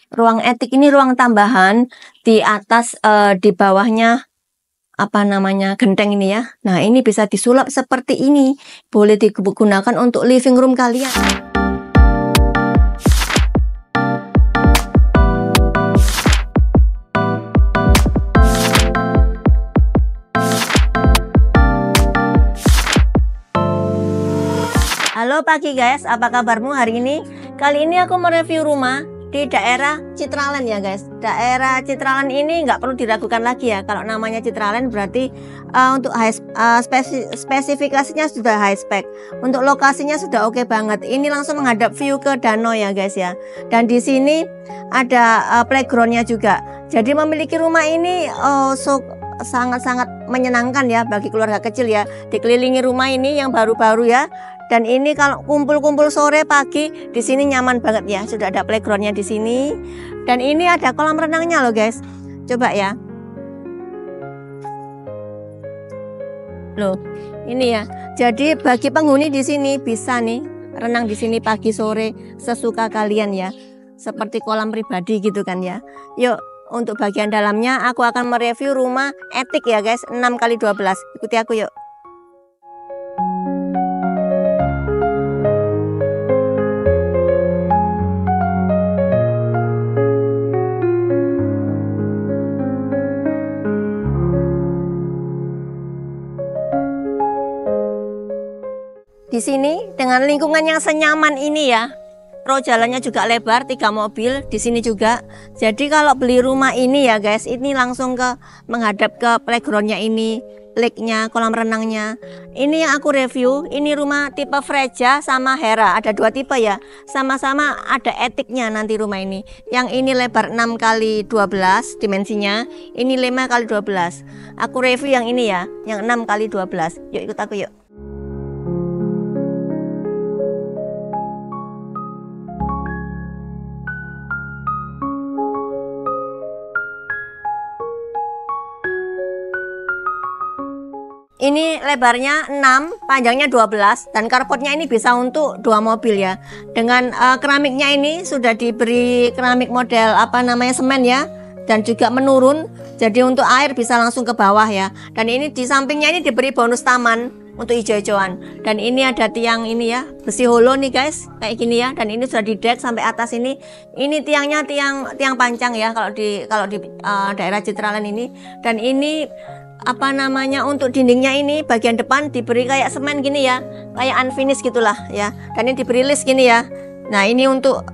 Ruang etik ini ruang tambahan di atas, di bawahnya apa namanya, genteng ini ya. Nah, ini bisa disulap seperti ini. Boleh digunakan untuk living room kalian. Halo pagi guys, apa kabarmu hari ini? Kali ini aku mereview rumah di daerah Citraland ya guys. Daerah Citraland ini nggak perlu diragukan lagi ya. Kalau namanya Citraland berarti untuk spesifikasinya sudah high spec. Untuk lokasinya sudah oke banget. Ini langsung menghadap view ke danau ya guys ya. Dan di sini ada playgroundnya juga. Jadi memiliki rumah ini sangat-sangat menyenangkan ya bagi keluarga kecil ya. Dikelilingi rumah ini yang baru-baru ya. Dan ini kalau kumpul-kumpul sore pagi di sini nyaman banget ya. Sudah ada playgroundnya di sini. Dan ini ada kolam renangnya loh guys. Coba ya. Loh, ini ya. Jadi bagi penghuni di sini bisa nih renang di sini pagi sore sesuka kalian ya. Seperti kolam pribadi gitu kan ya. Yuk, untuk bagian dalamnya aku akan mereview rumah etik ya guys, 6x12. Ikuti aku yuk. Di sini dengan lingkungan yang senyaman ini ya. Row jalannya juga lebar, 3 mobil di sini juga. Jadi kalau beli rumah ini ya guys, ini langsung menghadap ke playgroundnya ini, lake-nya, kolam renangnya. Ini yang aku review, ini rumah tipe Freja sama Hera, ada 2 tipe ya. Sama-sama ada etiknya nanti rumah ini. Yang ini lebar 6x12 dimensinya, ini 5x12. Aku review yang ini ya, yang 6x12. Yuk ikut aku yuk. Ini lebarnya 6, panjangnya 12, dan carportnya ini bisa untuk 2 mobil ya. Dengan keramiknya ini sudah diberi keramik model apa namanya semen ya, dan juga menurun. Jadi untuk air bisa langsung ke bawah ya. Dan ini di sampingnya ini diberi bonus taman untuk hijau-hijauan. Dan ini ada tiang ini ya, besi holo nih guys, kayak gini ya. Dan ini sudah didek sampai atas ini. Ini tiangnya tiang pancang ya kalau di daerah Citraland ini. Dan ini apa namanya, untuk dindingnya ini bagian depan diberi kayak semen gini ya, kayak unfinished gitulah ya. Dan ini diberi list gini ya. Nah ini untuk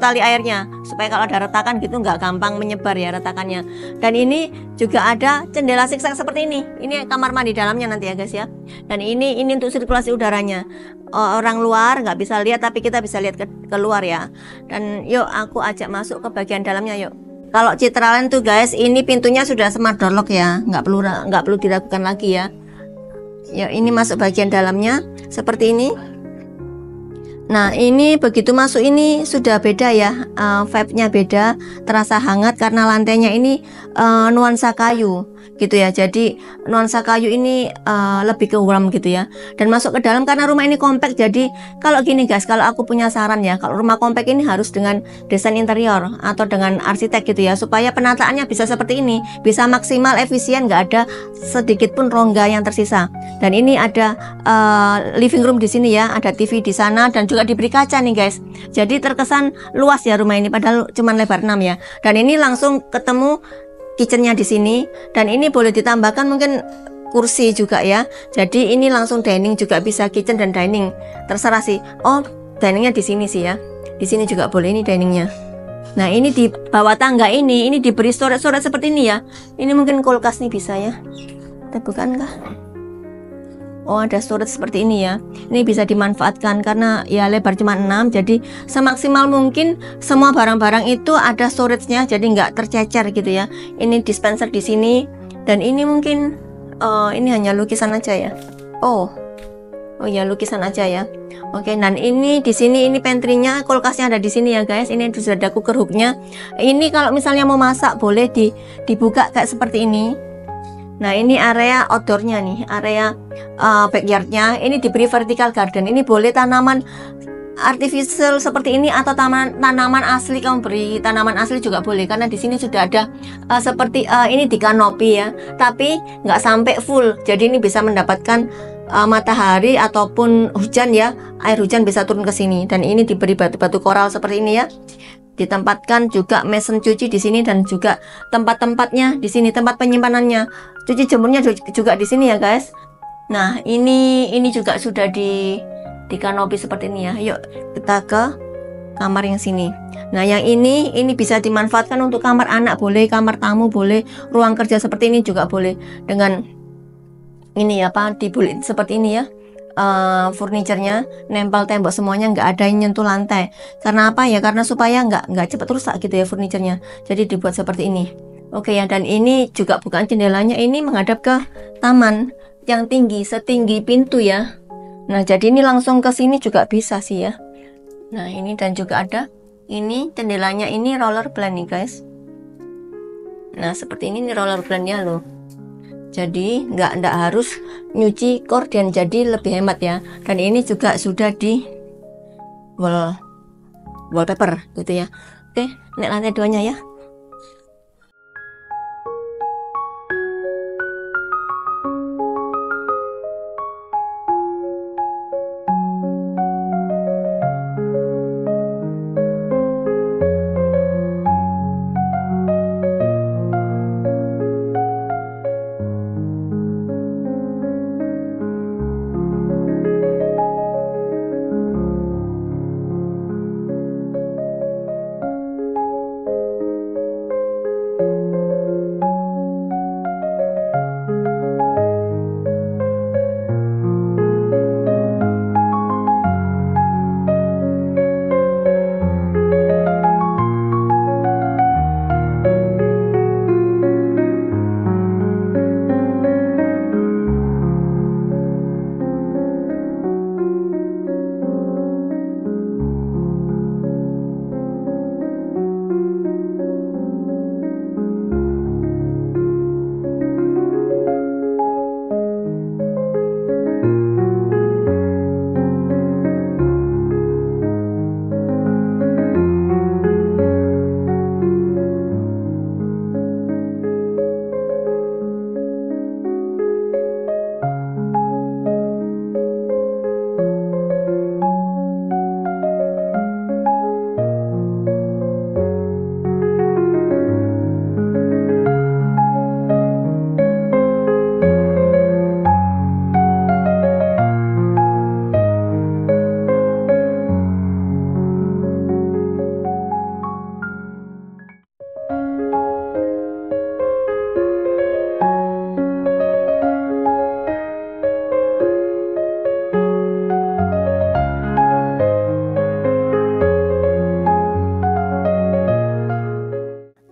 tali airnya supaya kalau ada retakan gitu nggak gampang menyebar ya retakannya. Dan ini juga ada jendela zigzag seperti ini. Ini kamar mandi dalamnya nanti ya guys ya. Dan ini untuk sirkulasi udaranya. Orang luar nggak bisa lihat tapi kita bisa lihat ke luar ya. Dan yuk aku ajak masuk ke bagian dalamnya yuk. Kalau Citraland tuh guys, ini pintunya sudah smart door lock ya, nggak perlu diragukan lagi ya. Ya ini masuk bagian dalamnya seperti ini. Nah ini begitu masuk ini sudah beda ya, vibe-nya beda, terasa hangat karena lantainya ini nuansa kayu gitu ya. Jadi nuansa kayu ini lebih ke warm gitu ya. Dan masuk ke dalam karena rumah ini compact. Jadi kalau gini guys, kalau aku punya saran ya, kalau rumah compact ini harus dengan desain interior atau dengan arsitek gitu ya, supaya penataannya bisa seperti ini, bisa maksimal efisien, nggak ada sedikit pun rongga yang tersisa. Dan ini ada living room di sini ya, ada TV di sana dan juga diberi kaca nih guys. Jadi terkesan luas ya rumah ini padahal cuma lebar 6 ya. Dan ini langsung ketemu kitchennya di sini, dan ini boleh ditambahkan mungkin kursi juga ya. Jadi ini langsung dining juga bisa, kitchen dan dining terserah sih. Oh diningnya di sini sih ya, di sini juga boleh ini diningnya. Nah ini di bawah tangga ini diberi storage seperti ini ya. Ini mungkin kulkas nih bisa ya, kita bukan kah? Oh ada storage seperti ini ya. Ini bisa dimanfaatkan karena ya lebar cuma 6. Jadi semaksimal mungkin semua barang-barang itu ada storage-nya, jadi nggak tercecer gitu ya. Ini dispenser di sini. Dan ini mungkin ini hanya lukisan aja ya. Oh ya lukisan aja ya. Oke, dan ini di sini ini pantry-nya, kulkasnya ada di sini ya guys. Ini sudah ada cooker hook-nya. Ini kalau misalnya mau masak boleh dibuka kayak seperti ini. Nah ini area outdoornya nih, area backyardnya ini diberi vertical garden. Ini boleh tanaman artificial seperti ini atau tanaman asli, kamu beri tanaman asli juga boleh, karena di sini sudah ada seperti ini di kanopi ya, tapi nggak sampai full, jadi ini bisa mendapatkan matahari ataupun hujan ya, air hujan bisa turun ke sini. Dan ini diberi batu-batu koral seperti ini ya, ditempatkan juga mesin cuci di sini, dan juga tempat-tempatnya di sini, tempat penyimpanannya, cuci jemurnya juga di sini ya guys. Nah ini juga sudah di kanopi seperti ini ya. Yuk kita ke kamar yang sini. Nah yang ini bisa dimanfaatkan untuk kamar anak boleh, kamar tamu boleh, ruang kerja seperti ini juga boleh, dengan ini ya Pak, dibulit seperti ini ya. Furniturnya nempel tembok semuanya, nggak ada yang nyentuh lantai. Karena apa ya, karena supaya nggak cepat rusak gitu ya furniturnya, jadi dibuat seperti ini. Oke ya, dan ini juga bukaan jendelanya ini menghadap ke taman yang tinggi, setinggi pintu ya. Nah jadi ini langsung ke sini juga bisa sih ya. Nah ini, dan juga ada ini jendelanya, ini roller blind nih guys. Nah seperti ini nih roller blindnya loh, jadi nggak harus nyuci korden, jadi lebih hemat ya. Dan ini juga sudah di wallpaper gitu ya. Oke, naik lantai 2-nya ya.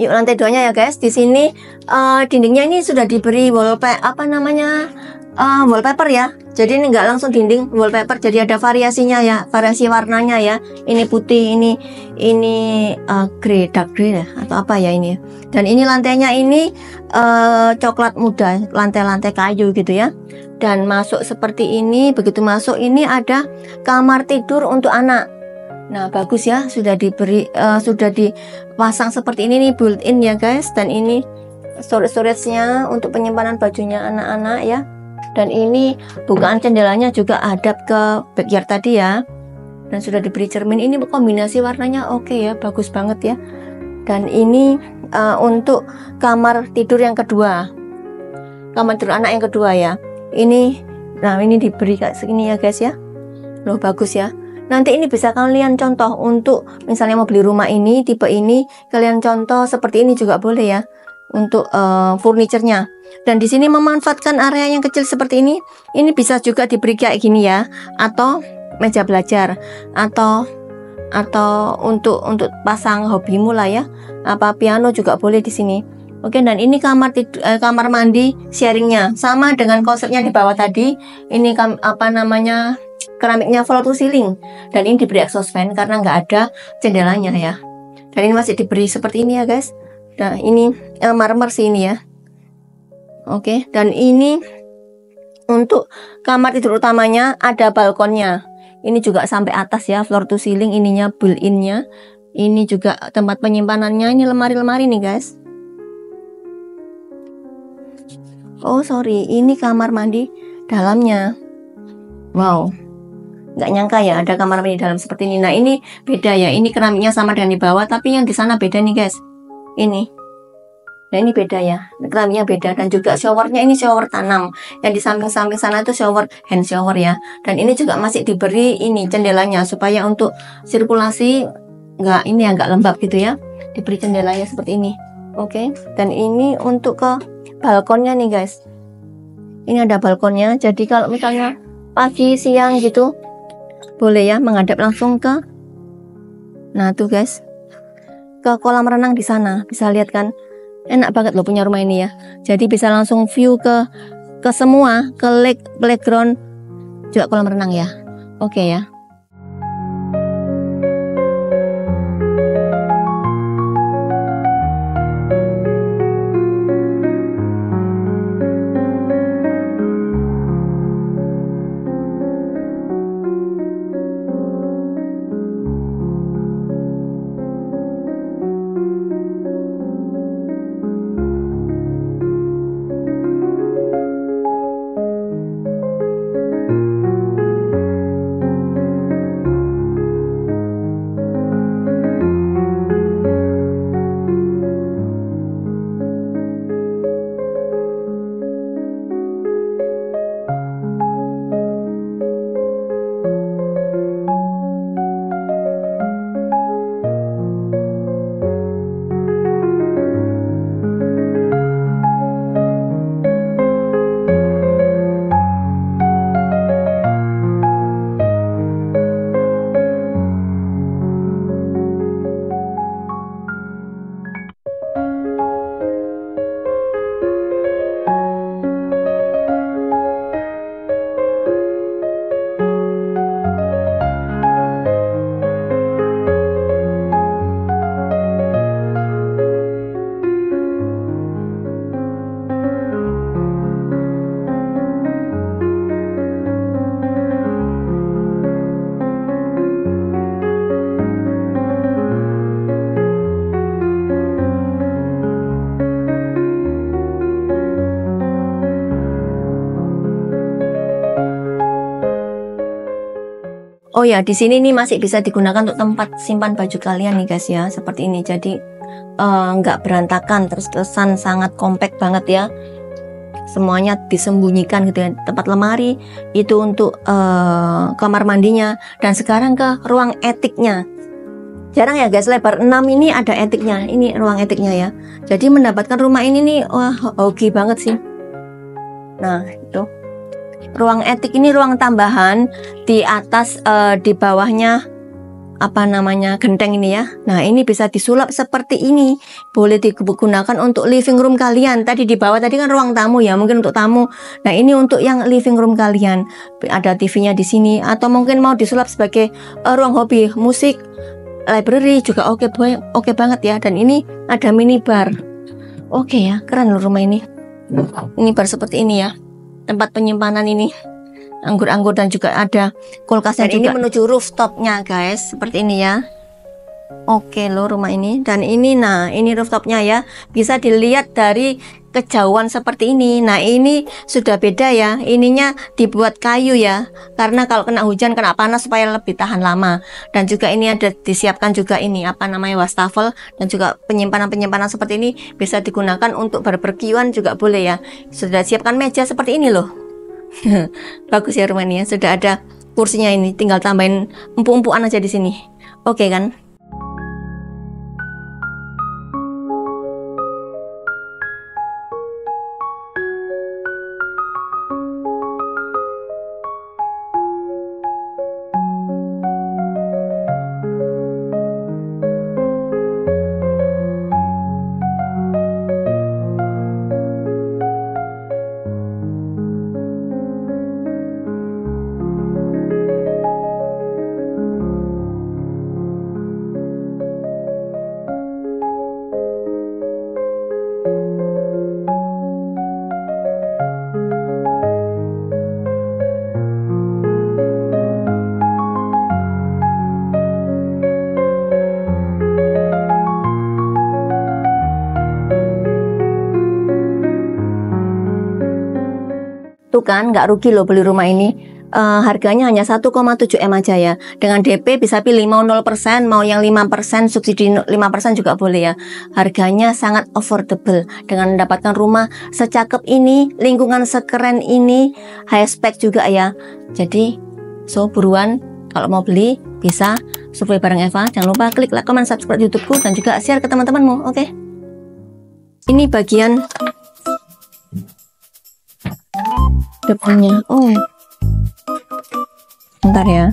Yuk lantai 2-nya ya guys. Di sini dindingnya ini sudah diberi wallpaper ya. Jadi ini nggak langsung dinding wallpaper, jadi ada variasinya ya, variasi warnanya ya. Ini putih, ini grey, dark grey ya, atau apa ya ini. Dan ini lantainya ini coklat muda, lantai-lantai kayu gitu ya. Dan masuk seperti ini, begitu masuk ini ada kamar tidur untuk anak. Nah bagus ya, sudah dipasang seperti ini nih, built in ya guys. Dan ini storage-nya untuk penyimpanan bajunya anak-anak ya. Dan ini bukaan jendelanya juga hadap ke backyard tadi ya. Dan sudah diberi cermin, ini kombinasi warnanya oke ya, bagus banget ya. Dan ini untuk kamar tidur yang kedua, kamar tidur anak yang kedua ya. Nah ini diberi kayak segini ya guys ya. Loh bagus ya. Nanti ini bisa kalian contoh untuk misalnya mau beli rumah ini, tipe ini, kalian contoh seperti ini juga boleh ya untuk furniturnya. Dan di sini memanfaatkan area yang kecil seperti ini bisa juga diberi kayak gini ya, atau meja belajar, atau untuk pasang hobimu lah ya, apa piano juga boleh di sini. Oke, dan ini kamar mandi sharingnya sama dengan konsepnya di bawah tadi. Ini keramiknya floor to ceiling, dan ini diberi exhaust fan karena nggak ada jendelanya ya. Dan ini masih diberi seperti ini ya guys. Nah ini marmer sih ini ya. Oke, dan ini untuk kamar tidur utamanya ada balkonnya. Ini juga sampai atas ya, floor to ceiling ininya, built-innya. Ini juga tempat penyimpanannya, ini lemari-lemari nih guys. Oh sorry, ini kamar mandi dalamnya. Wow, nggak nyangka ya ada kamar mandi dalam seperti ini. Nah ini beda ya, ini keramiknya sama dengan di bawah, tapi yang di sana beda nih guys. Ini, nah ini beda ya, keramiknya beda. Dan juga showernya ini shower tanam. Yang di samping-samping sana itu shower, hand shower ya. Dan ini juga masih diberi ini jendelanya supaya untuk sirkulasi nggak ini ya, nggak lembab gitu ya. Diberi jendelanya seperti ini. Oke. Dan ini untuk ke balkonnya nih guys. Ini ada balkonnya. Jadi kalau misalnya pagi siang gitu boleh ya menghadap langsung ke, nah tuh guys, ke kolam renang di sana. Bisa lihat kan, enak banget loh punya rumah ini ya. Jadi bisa langsung view ke semua, ke lake, playground, juga kolam renang ya. Oke ya. Oh ya, di sini nih masih bisa digunakan untuk tempat simpan baju kalian nih guys ya, seperti ini. Jadi nggak berantakan, terus-terusan, sangat compact banget ya. Semuanya disembunyikan gitu ya. Tempat lemari itu untuk kamar mandinya. Dan sekarang ke ruang etiknya. Jarang ya guys, lebar 6 ini ada etiknya. Ini ruang etiknya ya. Jadi mendapatkan rumah ini nih, wah hoki banget sih. Nah itu ruang etik, ini ruang tambahan di atas, di bawahnya apa namanya, genteng ini ya. Nah ini bisa disulap seperti ini, boleh digunakan untuk living room kalian. Tadi di bawah tadi kan ruang tamu ya, mungkin untuk tamu. Nah ini untuk yang living room kalian, ada TV-nya di sini, atau mungkin mau disulap sebagai ruang hobi, musik, library juga oke banget ya. Dan ini ada minibar. Oke ya, keren loh rumah ini. Ini bar seperti ini ya, tempat penyimpanan ini anggur-anggur, dan juga ada kulkasnya juga. Ini menuju rooftopnya guys, seperti ini ya. Oke loh rumah ini. Dan ini, nah ini rooftopnya ya, bisa dilihat dari kejauhan seperti ini. Nah ini sudah beda ya, ininya dibuat kayu ya, karena kalau kena hujan, kena panas, supaya lebih tahan lama. Dan juga ini ada disiapkan juga ini apa namanya, wastafel, dan juga penyimpanan seperti ini bisa digunakan untuk barbekyuan juga boleh ya. Sudah siapkan meja seperti ini loh. Bagus ya rumah ini ya, sudah ada kursinya, ini tinggal tambahin empuk-empukan aja di sini. Oke kan? Tuh kan, nggak rugi loh beli rumah ini. Harganya hanya 1,7 M aja ya. Dengan DP bisa pilih mau 0%, mau yang 5%, subsidi 5% juga boleh ya. Harganya sangat affordable dengan mendapatkan rumah secakep ini, lingkungan sekeren ini, high spec juga ya. Jadi, buruan kalau mau beli bisa survei bareng Eva. Jangan lupa klik like, comment, subscribe YouTubeku dan juga share ke teman-temanmu. Oke. Ini bagian depannya. Oh. Bentar ya.